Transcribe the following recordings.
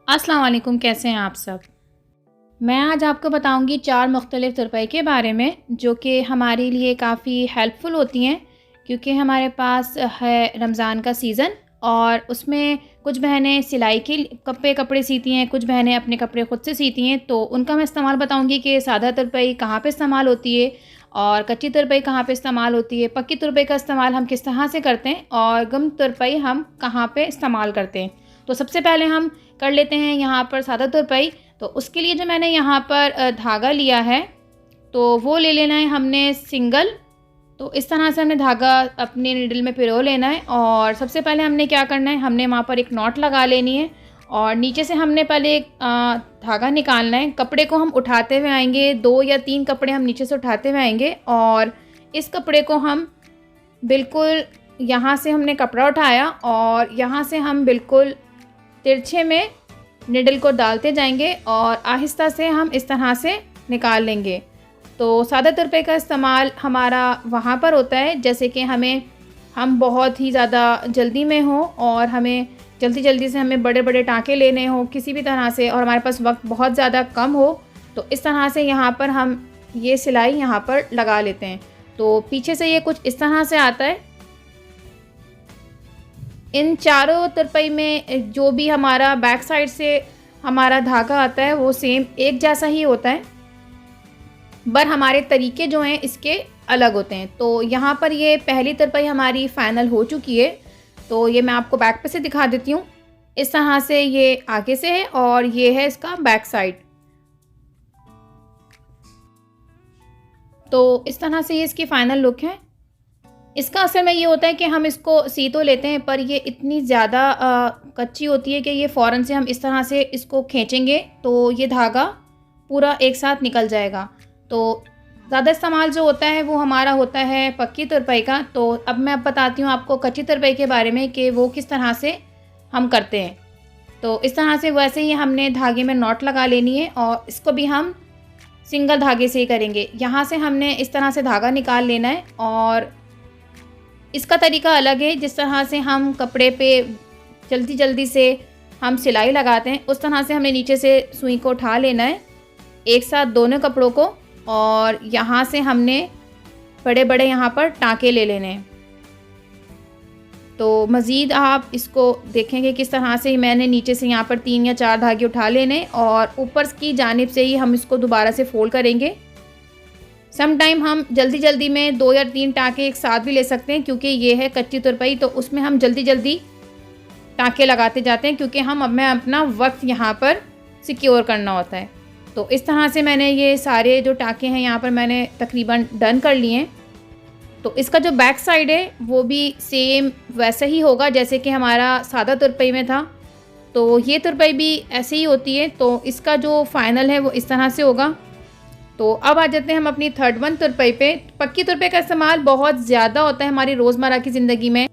अस्सलाम वालेकुम, कैसे हैं आप सब। मैं आज आपको बताऊंगी 4 मुख्तलिफ़ तुरपाई के बारे में जो कि हमारे लिए काफ़ी हेल्पफुल होती हैं, क्योंकि हमारे पास है रमज़ान का सीज़न और उसमें कुछ बहनें सिलाई के कपड़े सीती हैं, कुछ बहनें अपने कपड़े ख़ुद से सीती हैं। तो उनका मैं इस्तेमाल बताऊंगी कि सादा तुरपाई कहाँ पे इस्तेमाल होती है और कच्ची तुरपाई कहाँ पे इस्तेमाल होती है, पक्की तुरपाई का इस्तेमाल हम किस तरह से करते हैं और गम तुरपाई हम कहाँ पे इस्तेमाल करते हैं। तो सबसे पहले हम कर लेते हैं यहाँ पर सादा तुरपाई। तो उसके लिए जो मैंने यहाँ पर धागा लिया है तो वो ले लेना है हमने सिंगल। तो इस तरह से हमने धागा अपने नीडल में पिरो लेना है और सबसे पहले हमने क्या करना है, हमने वहाँ पर एक नॉट लगा लेनी है और नीचे से हमने पहले एक धागा निकालना है। कपड़े को हम उठाते हुए आएंगे, 2 या 3 कपड़े हम नीचे से उठाते हुए आएंगे और इस कपड़े को हम बिल्कुल यहाँ से हमने कपड़ा उठाया और यहाँ से हम बिल्कुल तिरछे में निडल को डालते जाएंगे और आहिस्ता से हम इस तरह से निकाल लेंगे। तो सादा तुरपाई का इस्तेमाल हमारा वहाँ पर होता है जैसे कि हम बहुत ही ज़्यादा जल्दी में हों और हमें जल्दी से हमें बड़े बड़े टाँके लेने हों किसी भी तरह से और हमारे पास वक्त बहुत ज़्यादा कम हो। तो इस तरह से यहाँ पर हम ये सिलाई यहाँ पर लगा लेते हैं। तो पीछे से ये कुछ इस तरह से आता है। इन चारों तुरपाई में जो भी हमारा बैक साइड से हमारा धागा आता है वो सेम एक जैसा ही होता है, पर हमारे तरीके जो हैं इसके अलग होते हैं। तो यहाँ पर ये पहली तुरपाई हमारी फाइनल हो चुकी है। तो ये मैं आपको बैक पे से दिखा देती हूँ। इस तरह से ये आगे से है और ये है इसका बैक साइड। तो इस तरह से ये इसकी फ़ाइनल लुक है। इसका असल में ये होता है कि हम इसको सी तो लेते हैं पर ये इतनी ज़्यादा कच्ची होती है कि ये फ़ौरन से हम इस तरह से इसको खींचेंगे तो ये धागा पूरा एक साथ निकल जाएगा। तो ज़्यादा इस्तेमाल जो होता है वो हमारा होता है पक्की तुरपाई का। तो अब मैं बताती हूँ आपको कच्ची तुरपाई के बारे में कि वो किस तरह से हम करते हैं। तो इस तरह से वैसे ही हमने धागे में नॉट लगा लेनी है और इसको भी हम सिंगल धागे से ही करेंगे। यहाँ से हमने इस तरह से धागा निकाल लेना है और इसका तरीका अलग है। जिस तरह से हम कपड़े पे जल्दी से हम सिलाई लगाते हैं उस तरह से हमने नीचे से सुई को उठा लेना है एक साथ दोनों कपड़ों को और यहाँ से हमने बड़े बड़े यहाँ पर टाँके ले लेने हैं। तो मज़ीद आप इसको देखेंगे किस तरह से मैंने नीचे से यहाँ पर 3 या 4 धागे उठा लेने और ऊपर की जानिब से ही हम इसको दोबारा से फोल्ड करेंगे। सम टाइम हम जल्दी में 2 या 3 टाँके एक साथ भी ले सकते हैं क्योंकि ये है कच्ची तुरपाई। तो उसमें हम जल्दी टाँके लगाते जाते हैं क्योंकि हमें अपना वक्त यहाँ पर सिक्योर करना होता है। तो इस तरह से मैंने ये सारे जो टाँके हैं यहाँ पर मैंने तकरीबन डन कर लिए हैं। तो इसका जो बैक साइड है वो भी सेम वैसा ही होगा जैसे कि हमारा सादा तुरपाई में था। तो ये तुरपाई भी ऐसे ही होती है। तो इसका जो फाइनल है वो इस तरह से होगा। तो अब आ जाते हैं हम अपनी थर्ड वन तुरपाई पे। पक्की तुरपाई का इस्तेमाल बहुत ज़्यादा होता है हमारी रोज़मर्रा की ज़िंदगी में।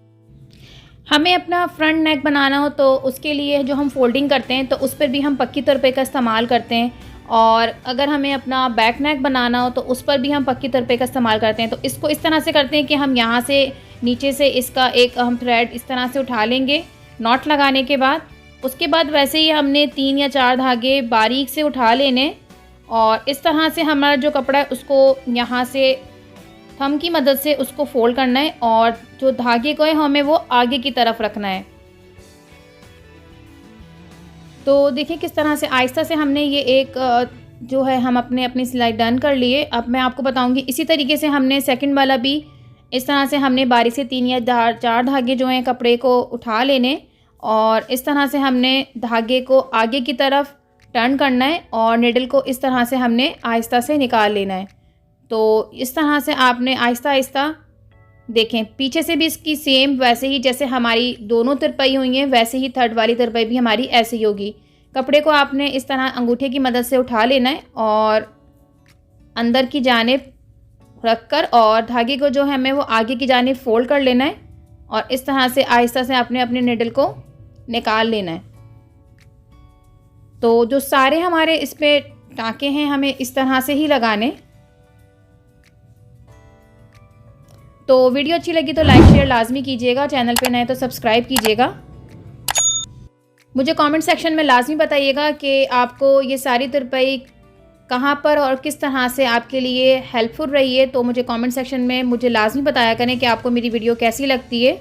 हमें अपना फ्रंट नेक बनाना हो तो उसके लिए जो हम फोल्डिंग करते हैं तो उस पर भी हम पक्की तुरपाई का इस्तेमाल करते हैं और अगर हमें अपना बैक नेक बनाना हो तो उस पर भी हम पक्की तुरपाई का इस्तेमाल करते हैं। तो इसको इस तरह से करते हैं कि हम यहाँ से नीचे से इसका एक हम थ्रेड इस तरह से उठा लेंगे नॉट लगाने के बाद। उसके बाद वैसे ही हमने 3 या 4 धागे बारीक से उठा लेने और इस तरह से हमारा जो कपड़ा है उसको यहाँ से थंब की मदद से उसको फोल्ड करना है और जो धागे को है हमें वो आगे की तरफ रखना है। तो देखिए किस तरह से आहिस्ता से हमने ये एक जो है हम अपनी सिलाई डन कर लिए। अब मैं आपको बताऊंगी इसी तरीके से हमने सेकंड वाला भी इस तरह से हमने बारीक से 3 या 4 धागे जो हैं कपड़े को उठा लेने और इस तरह से हमने धागे को आगे की तरफ टर्न करना है और निडल को इस तरह से हमने आहिस्ता से निकाल लेना है। तो इस तरह से आपने आहिस्ता देखें पीछे से भी इसकी सेम वैसे ही जैसे हमारी दोनों तुरपाई हुई हैं वैसे ही थर्ड वाली तुरपाई भी हमारी ऐसे ही होगी। कपड़े को आपने इस तरह अंगूठे की मदद से उठा लेना है और अंदर की जानिब रखकर और धागे को जो है हमें वो आगे की जानिब फोल्ड कर लेना है और इस तरह से आहिस्ता से आपने अपने निडल को निकाल लेना है। तो जो सारे हमारे इस पे टाँके हैं हमें इस तरह से ही लगाने। तो वीडियो अच्छी लगी तो लाइक शेयर लाजमी कीजिएगा, चैनल पे नए तो सब्सक्राइब कीजिएगा। मुझे कमेंट सेक्शन में लाजमी बताइएगा कि आपको ये सारी तुरपाई कहाँ पर और किस तरह से आपके लिए हेल्पफुल रही है। तो मुझे कमेंट सेक्शन में मुझे लाजमी बताया करें कि आपको मेरी वीडियो कैसी लगती है।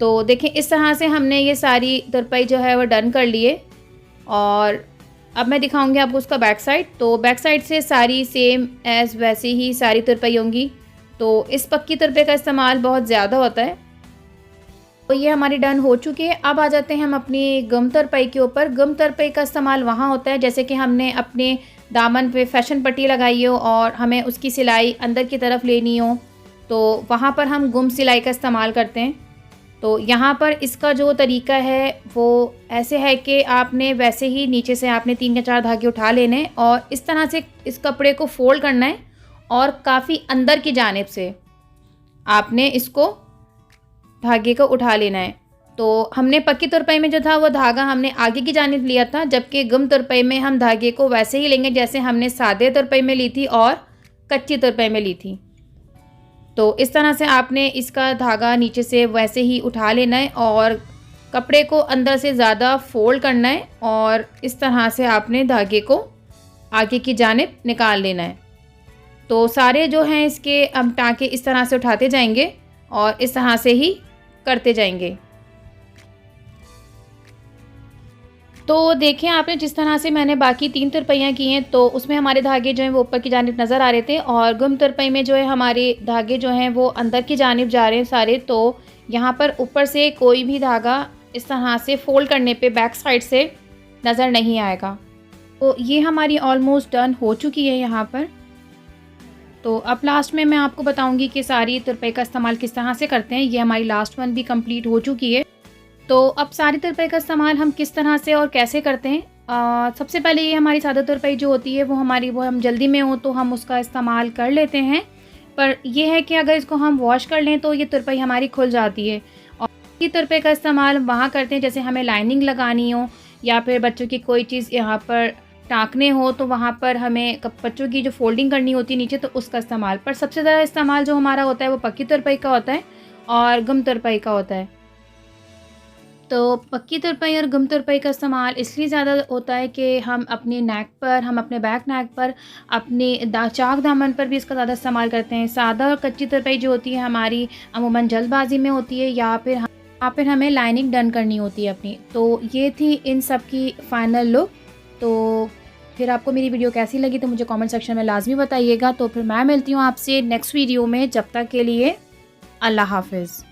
तो देखें, इस तरह से हमने ये सारी तुरपाई जो है वो डन कर लिए और अब मैं दिखाऊंगी आपको उसका बैक साइड। तो बैक साइड से सारी सेम एज़ वैसे ही सारी तुरपाई होंगी। तो इस पक्की तुरपाई का इस्तेमाल बहुत ज़्यादा होता है। तो ये हमारी डन हो चुकी है। अब आ जाते हैं हम अपनी गम तुरपाई के ऊपर। गम तुरपाई का इस्तेमाल वहाँ होता है जैसे कि हमने अपने दामन पे फैशन पट्टी लगाई हो और हमें उसकी सिलाई अंदर की तरफ लेनी हो, तो वहाँ पर हम गुम सिलाई का इस्तेमाल करते हैं। तो यहाँ पर इसका जो तरीका है वो ऐसे है कि आपने वैसे ही नीचे से आपने 3 या 4 धागे उठा लेने और इस तरह से इस कपड़े को फोल्ड करना है और काफ़ी अंदर की जानिब से आपने इसको धागे को उठा लेना है। तो हमने पक्की तुरपाई में जो था वो धागा हमने आगे की जानिब लिया था, जबकि गुम तुरपाई में हम धागे को वैसे ही लेंगे जैसे हमने सादे तुरपाई में ली थी और कच्ची तुरपाई में ली थी। तो इस तरह से आपने इसका धागा नीचे से वैसे ही उठा लेना है और कपड़े को अंदर से ज़्यादा फोल्ड करना है और इस तरह से आपने धागे को आगे की जानिब निकाल लेना है। तो सारे जो हैं इसके हम टाँके इस तरह से उठाते जाएंगे और इस तरह से ही करते जाएंगे। तो देखें, आपने जिस तरह से मैंने बाकी 3 तुरपाइयाँ की हैं तो उसमें हमारे धागे जो हैं वो ऊपर की जानिब नज़र आ रहे थे और गुम तुरपाई में जो है हमारे धागे जो हैं वो अंदर की जानिब जा रहे हैं सारे। तो यहाँ पर ऊपर से कोई भी धागा इस तरह से फोल्ड करने पे बैक साइड से नज़र नहीं आएगा। तो ये हमारी ऑलमोस्ट डन हो चुकी है यहाँ पर। तो अब लास्ट में मैं आपको बताऊँगी कि सारी तुरपाई का इस्तेमाल किस तरह से करते हैं। ये हमारी लास्ट वन भी कम्प्लीट हो चुकी है। तो अब सारी तुरपाई का इस्तेमाल हम किस तरह से और कैसे करते हैं। सबसे पहले ये हमारी सादा तुरपाई जो होती है वो हम जल्दी में हो तो हम उसका इस्तेमाल कर लेते हैं, पर यह है कि अगर इसको हम वॉश कर लें तो ये तुरपाई हमारी खुल जाती है। और ये तुरपाई का इस्तेमाल वहाँ करते हैं जैसे हमें लाइनिंग लगानी हो या फिर बच्चों की कोई चीज़ यहाँ पर टाँकने हो तो वहाँ पर हमें बच्चों की जो फोल्डिंग करनी होती है नीचे, तो उसका इस्तेमाल। पर सबसे ज़्यादा इस्तेमाल जो हमारा होता है वो पक्की तुरपाई का होता है और गम तुरपाई का होता है। तो पक्की तुरपाई और गुम तुरपाई का इस्तेमाल इसलिए ज़्यादा होता है कि हम अपने नेक पर, हम अपने बैक नेक पर, अपने चाक दामन पर भी इसका ज़्यादा इस्तेमाल करते हैं। सादा और कच्ची तुरपाई जो होती है हमारी अमूमन जल्दबाजी में होती है या फिर हमें लाइनिंग डन करनी होती है अपनी। तो ये थी इन सब की फ़ाइनल लुक। तो फिर आपको मेरी वीडियो कैसी लगी तो मुझे कमेंट सेक्शन में लाजमी बताइएगा। तो फिर मैं मिलती हूँ आपसे नेक्स्ट वीडियो में। जब तक के लिए अल्लाह हाफ़िज़।